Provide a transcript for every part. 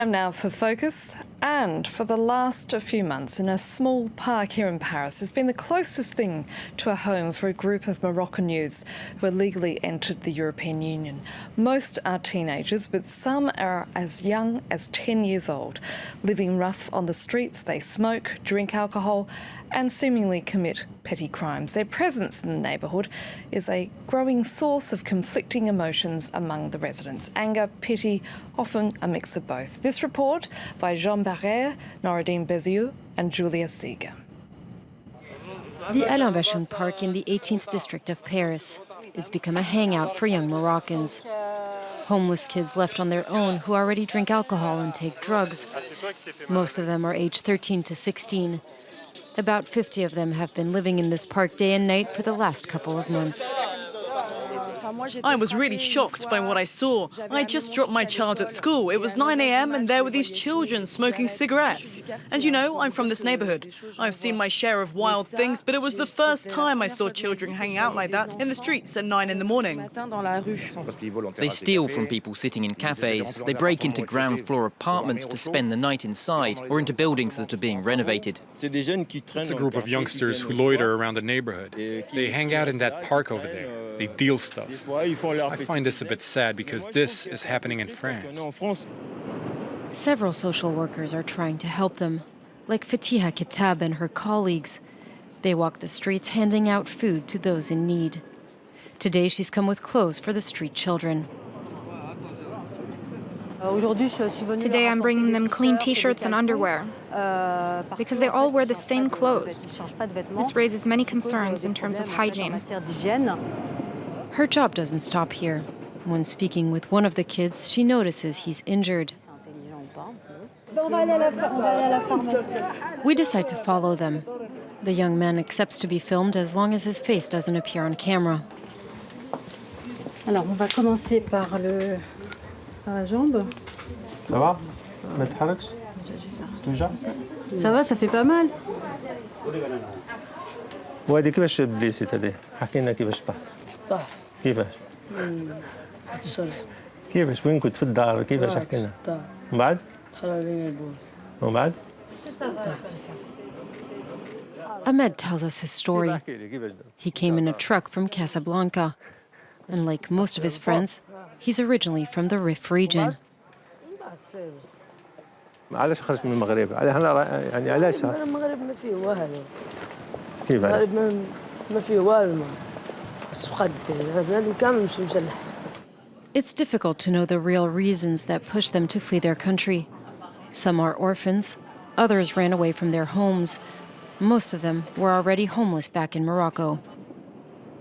And now for Focus. And for the last few months, in a small park here in Paris, has been the closest thing to a home for a group of Moroccan youths who have legally entered the European Union. Most are teenagers, but some are as young as 10 years old. Living rough on the streets, they smoke, drink alcohol and seemingly commit petty crimes. Their presence in the neighbourhood is a growing source of conflicting emotions among the residents. Anger, pity, often a mix of both. This report by Jean Barrère, Norredine Bezziou and Julia Seeger. The Alain Bachung Park in the 18th district of Paris. It's become a hangout for young Moroccans. Homeless kids left on their own who already drink alcohol and take drugs. Most of them are aged 13 to 16. About 50 of them have been living in this park day and night for the last couple of months. I was really shocked by what I saw. I just dropped my child at school. It was 9 a.m. and there were these children smoking cigarettes. And you know, I'm from this neighbourhood. I've seen my share of wild things, but it was the first time I saw children hanging out like that in the streets at 9 in the morning. They steal from people sitting in cafes. They break into ground floor apartments to spend the night inside or into buildings that are being renovated. It's a group of youngsters who loiter around the neighbourhood. They hang out in that park over there. They deal stuff. I find this a bit sad because this is happening in France. Several social workers are trying to help them, like Fatiha Kitab and her colleagues. They walk the streets handing out food to those in need. Today she's come with clothes for the street children. Today I'm bringing them clean t-shirts and underwear because they all wear the same clothes. This raises many concerns in terms of hygiene. Her job doesn't stop here. When speaking with one of the kids, she notices he's injured. We decide to follow them. The young man accepts to be filmed as long as his face doesn't appear on camera. Alors, on va commencer par la jambe. Ça va? ما تتحركش؟ توجع؟ Ça va, ça fait pas mal. وهذه كيفاش بليسيت هذه؟ حكي لنا كيفاش طاحت. طاحت. كيفاش؟ الصرف. كيفاش؟ وين كنت في الدار؟ كيفاش حكي لنا؟ طاحت. من بعد؟ دخل علينا البول. ومن بعد؟ Ahmed tells us his story. He came in a truck from Casablanca. And like most of his friends, he's originally from the Rif region. علاش خرجت من المغرب؟ يعني علاش؟ المغرب ما فيه والو. كيف؟ المغرب ما فيه والو. السقاد هذا كامل مش مسلح. It's difficult to know the real reasons that push them to flee their country. Some are orphans, others ran away from their homes. Most of them were already homeless back in Morocco.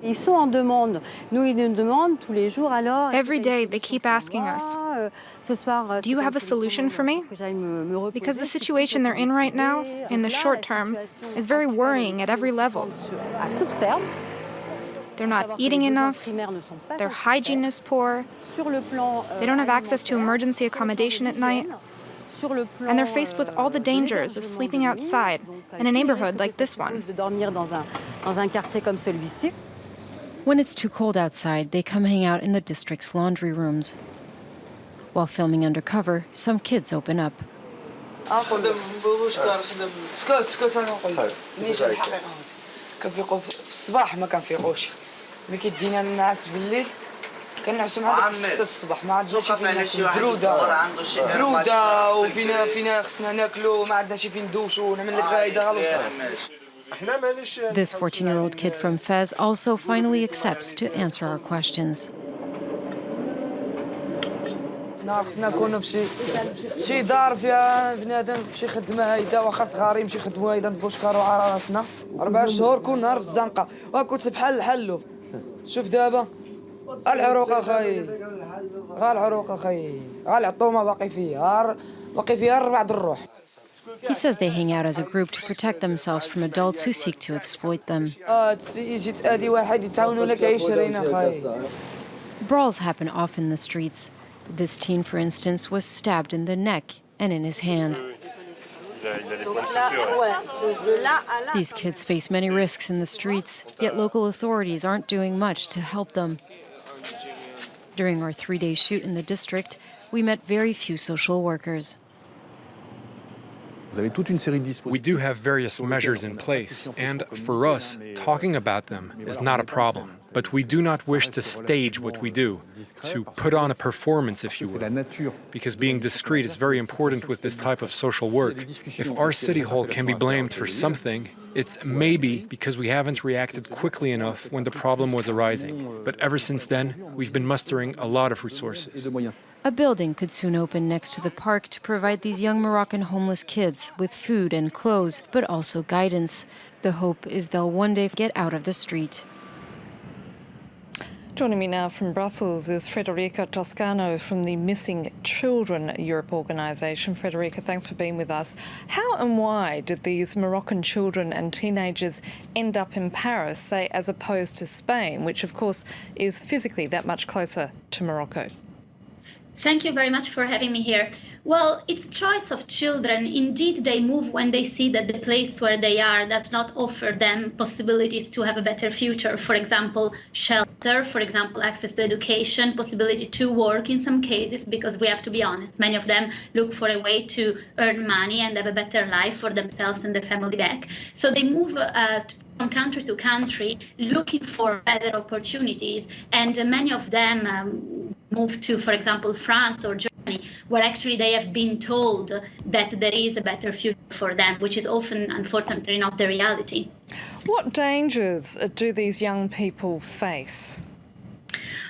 Ils sont en demande. Nous, ils nous demandent tous les jours, alors... Every day they keep asking us, do you have a solution for me? Because the situation they're in right now, in the short term, is very worrying at every level. They're not eating enough, their hygiene is poor, they don't have access to emergency accommodation at night, and they're faced with all the dangers of sleeping outside in a neighborhood like this one. When it's too cold outside, they come hang out in the district's laundry rooms. While filming undercover, some kids open up. كنفيقوا في الصباح ما كنفيقوش ملي كيدينا النعاس بالليل كنعسوا مع ديك 6 الصباح ما عندناش فين نعسوا بروده وفينا خصنا ناكلوا ما عندناش فين ندوشوا نعمل لك فايده غلوصه. This 14-year-old kid from Fez also finally accepts to answer our questions. خصنا نكونوا في شي دار فيها بنادم في شي خدمه هيدا واخا صغار يمشي يخدموا هيدا نبوشكاروا على راسنا 4 شهور كل نهار في الزنقه وكنت بحال الحلو شوف دابا العروق اخاي غا العروق اخاي غا العطومه باقي فيها 4 الروح. He says they hang out as a group to protect themselves from adults who seek to exploit them. يجي تادي واحد يتعاونوا لك 20 اخاي. Brawls happen often in the streets. This teen, for instance, was stabbed in the neck and in his hand. These kids face many risks in the streets, yet local authorities aren't doing much to help them. During our 3-day shoot in the district, we met very few social workers. We do have various measures in place, and for us, talking about them is not a problem. But we do not wish to stage what we do, to put on a performance, if you will, because being discreet is very important with this type of social work. If our city hall can be blamed for something, it's maybe because we haven't reacted quickly enough when the problem was arising. But ever since then, we've been mustering a lot of resources. A building could soon open next to the park to provide these young Moroccan homeless kids with food and clothes, but also guidance. The hope is they'll one day get out of the street. Joining me now from Brussels is Frederica Toscano from the Missing Children Europe organisation. Frederica, thanks for being with us. How and why did these Moroccan children and teenagers end up in Paris, say, as opposed to Spain, which of course is physically that much closer to Morocco? Thank you very much for having me here. Well, it's choice of children. Indeed, they move when they see that the place where they are does not offer them possibilities to have a better future. For example, shelter, for example, access to education, possibility to work in some cases, because we have to be honest, many of them look for a way to earn money and have a better life for themselves and the family back. So they move from country to country looking for better opportunities, and many of them move to, for example, France or Germany, where actually they have been told that there is a better future for them, which is often, unfortunately, not the reality. What dangers do these young people face?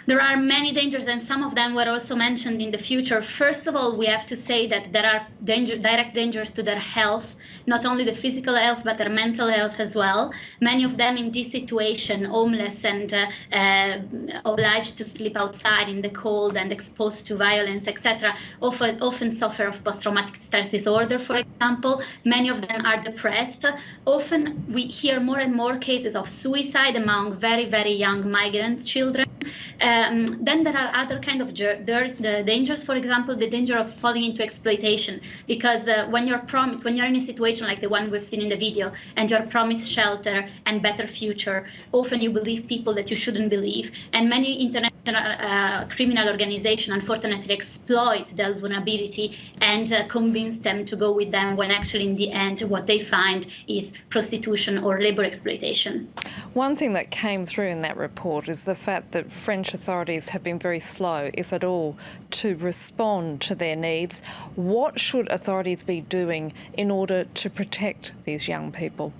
There are many dangers, and some of them were also mentioned in the future. First of all, we have to say that there are direct dangers to their health, not only the physical health, but their mental health as well. Many of them in this situation, homeless and obliged to sleep outside in the cold and exposed to violence, etc., often suffer of post-traumatic stress disorder, for example. Many of them are depressed. Often we hear more and more cases of suicide among very, very young migrant children. Then there are other kind of dangers, for example, the danger of falling into exploitation, because when you're in a situation like the one we've seen in the video, and you're promised shelter and better future, often you believe people that you shouldn't believe, and many international criminal organizations unfortunately exploit their vulnerability and convince them to go with them, when actually in the end what they find is prostitution or labor exploitation. One thing that came through in that report is the fact that French authorities have been very slow, if at all, to respond to their needs. What should authorities be doing in order to protect these young people?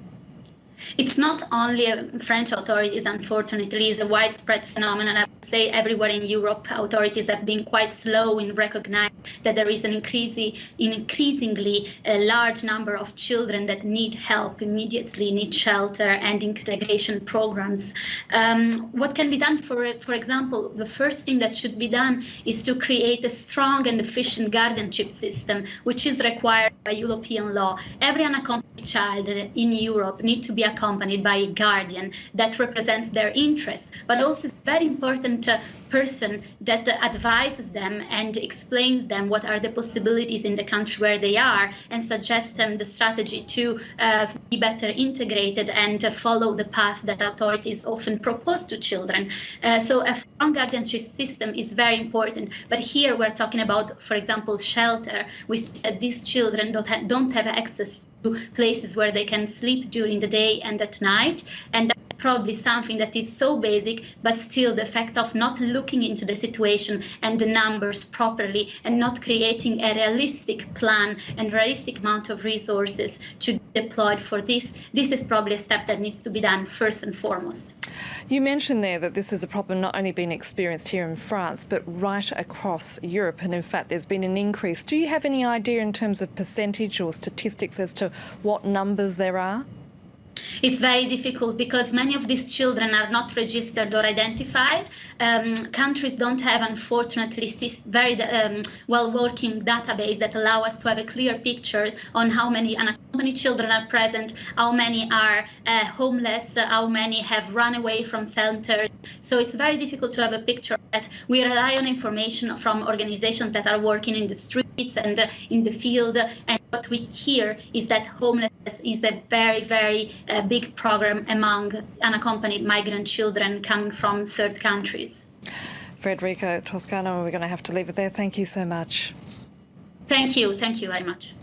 It's not only French authorities, unfortunately, it's a widespread phenomenon. I would say everywhere in Europe, authorities have been quite slow in recognizing that there is an increasingly large number of children that need help immediately, need shelter and integration programs. What can be done, for example, the first thing that should be done is to create a strong and efficient guardianship system, which is required by European law. Every unaccompanied child in Europe needs to be accompanied by a guardian that represents their interests, but also a very important person that advises them and explains them what are the possibilities in the country where they are, and suggests them the strategy to be better integrated and follow the path that authorities often propose to children. So a strong guardianship system is very important. But here we're talking about, for example, shelter. We see that these children don't have access to places where they can sleep during the day and at night, and that's probably something that is so basic, but still the fact of not looking into the situation and the numbers properly and not creating a realistic plan and realistic amount of resources to be deployed for this is probably a step that needs to be done first and foremost. You mentioned there that this is a problem not only being experienced here in France, but right across Europe, and in fact there's been an increase. Do you have any idea in terms of percentage or statistics as to what numbers there are? It's very difficult because many of these children are not registered or identified. Countries don't have, unfortunately, very well-working database that allow us to have a clear picture on how many unaccompanied children are present, how many are homeless, how many have run away from shelters. So it's very difficult to have a picture of that. We rely on information from organizations that are working in the streets and in the field, and what we hear is that homelessness is a very, very big problem among unaccompanied migrant children coming from third countries. Frederica Toscano, we're going to have to leave it there. Thank you so much. Thank you very much.